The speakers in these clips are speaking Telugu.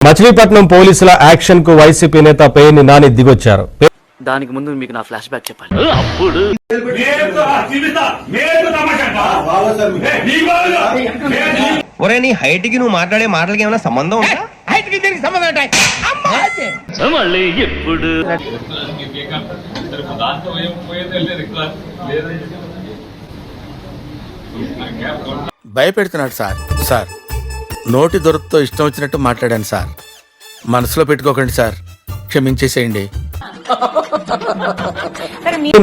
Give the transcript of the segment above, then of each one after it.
మచిలీపట్నం పోలీసుల యాక్షన్ కు వైసీపీ నేత పేర్ని నాని దిగొచ్చారు. దానికి ముందు మీకు నా ఫ్లాష్ బ్యాక్ చెప్పాలి. అప్పుడు ఒరే నీ హైట్ కి నువ్వు మాట్లాడే మాటలకి ఏమైనా సంబంధం ఉందా? హైట్ కి దీనికి సంబంధం ఉంటాయి. మళ్ళీ ఎప్పుడు భయపెడుతున్నాడు సార్ నోటి దొరకతో ఇష్టం వచ్చినట్టు మాట్లాడాను సార్. మనసులో పెట్టుకోకండి సార్, క్షమించేసేయండి.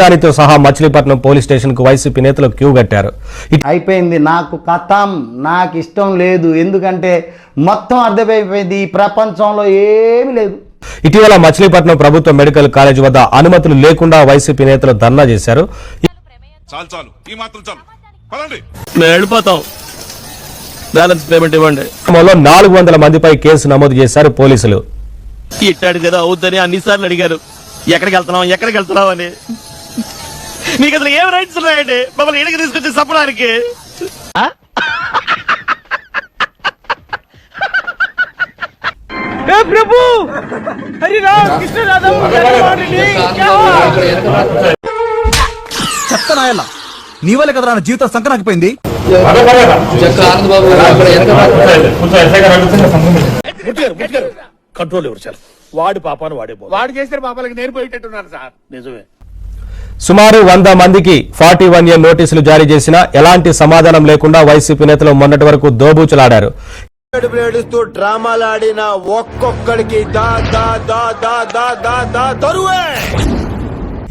నానితో సహా మచిలీపట్నం పోలీస్ స్టేషన్ కు వైసీపీ నేతలు క్యూ కట్టారు. అయిపోయింది, నాకు కథం, నాకు ఇష్టం లేదు, ఎందుకంటే మొత్తం అర్థమైపోయింది, ఈ ప్రపంచంలో ఏమీ లేదు. ఇటీవల మచిలీపట్నం ప్రభుత్వ మెడికల్ కాలేజ్ వద్ద అనుమతులు లేకుండా వైసీపీ నేతలు ధర్నా చేశారు. బ్యాలెన్స్ పేమెంట్ ఇవ్వండి. 400 మందిపై కేసు నమోదు చేశారు పోలీసులు. ఇట్టాడు కదా అవుద్దని అన్నిసార్లు అడిగారు, ఎక్కడికి వెళ్తున్నావు అని. మీకు అసలు ఏం రైట్స్ ఉన్నాయండి మమ్మల్ని ఇడికి తీసుకొచ్చి చెప్పడానికి? ప్రభు చెప్తానాయల్లా నీ వల్ల కదా నా జీవితం సంకనాకపోయింది. కంట్రోల్ ఎవరు సార్? వాడి పాపాను వాడు చేసిన పాపాలకి నేను పోయేటట్టున్నాను సార్. నిజమే. సుమారు 100 మందికి 41A నోటీసులు జారీ చేసినా ఎలాంటి సమాధానం లేకుండా వైసీపీ నేతలు మొన్నటి వరకు దోబూచులాడారు. డ్రామాలాడిన ఒక్కొక్కడికి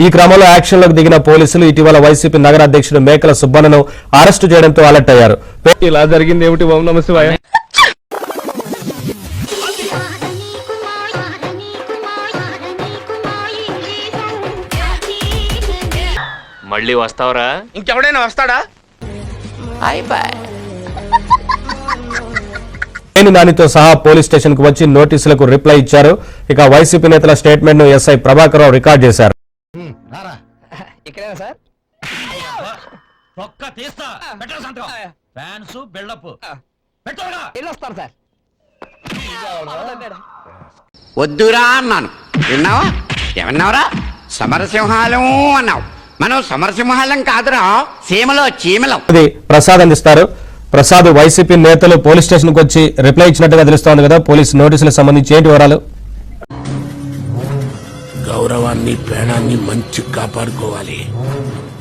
ఈ క్రమంలో యాక్షన్లోకి దిగిన పోలీసులు ఇటీవల వైసీపీ నగర అధ్యక్షుడు మేకల సుబ్బన్నను అరెస్టు చేయడంతో అలర్ట్ అయ్యారు. ఇలా జరిగింది ఏమిటి? ఓం నమః శివాయ. మళ్ళీ వస్తావరా? ఇంకెవడైనా వస్తాడా? నానితో సహా పోలీస్ స్టేషన్ కు వచ్చి నోటీసులకు రిప్లై ఇచ్చారు. ఇక వైసీపీ నేతల స్టేట్మెంట్ ను ఎస్ఐ ప్రభాకర్ రావు రికార్డ్ చేశారు. వద్దురా అన్నాను, విన్నావా? ఏమన్నావురా? సమరసింహాలం అన్నావు. మనం సమరసింహాలం కాదురా, సీమలో చీమలం. ప్రసాద్ అందిస్తారు. ప్రసాద్, వైసీపీ నేతలు పోలీస్ స్టేషన్ కు వచ్చి రిప్లై ఇచ్చినట్టుగా తెలుస్తోంది కదా, పోలీసు నోటీసులకు సంబంధించి ఏంటి వివరాలు? గౌరవాన్ని ప్రాణాన్ని మంచి కాపాడుకోవాలి.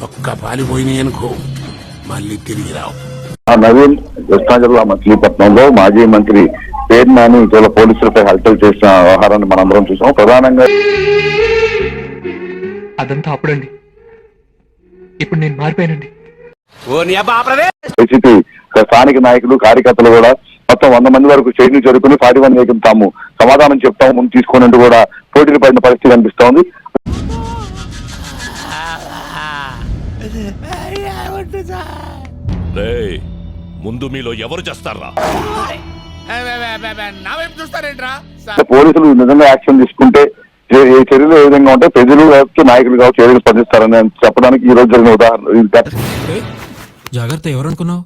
ఒక్క పాలిపోయినాయి అనుకో మళ్ళీ తిరిగి రావు. నవీన్ కృష్ణా జిల్లా మచిలీపట్నంలో మాజీ మంత్రి పేర్ని నాని ఇటీవల పోలీసులపై హత్యలు చేసిన వ్యవహారాన్ని మనందరం చూసాం. ప్రధానంగా అదంతా అప్పుడండి, ఇప్పుడు నేను మారిపోయానండి. వైసీపీ స్థానిక నాయకులు కార్యకర్తలు కూడా మొత్తం 100 మంది వరకు స్టేషన్ చేరుకుని 41A తాము సమాధానం చెప్తాము ముందు తీసుకున్నట్టు కూడా పోటీలు పడిన పరిస్థితి కనిపిస్తోంది. ముందు మీలో ఎవరు చేస్తారా? పోలీసులు నిజంగా యాక్షన్ తీసుకుంటే ఏ చర్యలు ఏ విధంగా ఉంటే ప్రజలు కావచ్చు నాయకులు కావచ్చు చర్యలు స్పందిస్తారని చెప్పడానికి ఈ రోజు జరిగిన ఉదాహరణ. జాగ్రత్త, ఎవరనుకున్నావు?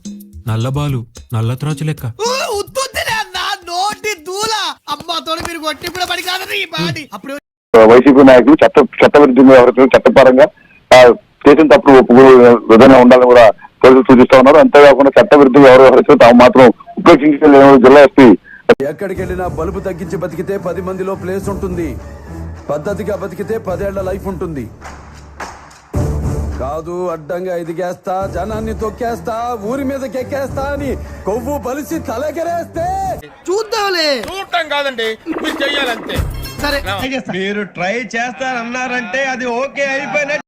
నల్లబాలు నల్ల త్రాచు లెక్క. వైసీపీ నాయకులు చట్టవిరుద్ధంగా ఎవరైతే చట్టపరంగా చేసిన తప్పుడు ఒప్పుకునే విధంగా ఉండాలని కూడా పోలీసులు సూచిస్తా ఉన్నారు. అంతేకాకుండా చట్టవిరుద్ధంగా ఎవరు వ్యవహరిస్తే తాము మాత్రం ఉపేక్షించలేని జిల్లా ఎస్పీ. ఎక్కడికి వెళ్ళినా బలుపు తగ్గించి బతికితే 10 మందిలో ప్లేస్ ఉంటుంది, పద్ధతిగా బతికితే 10 ఏళ్ల లైఫ్ ఉంటుంది. కాదు అడ్డంగా ఎదిగేస్తా, జనాన్ని తొక్కేస్తా, ఊరి మీదకి ఎక్కేస్తా అని కొవ్వు బలిసి తలకెరేస్తే చూద్దాంలే. చూడటం కాదండి, మీరు చెయ్యాలంతే. సరే, మీరు ట్రై చేస్తారన్నారంటే అది ఓకే అయిపోయిన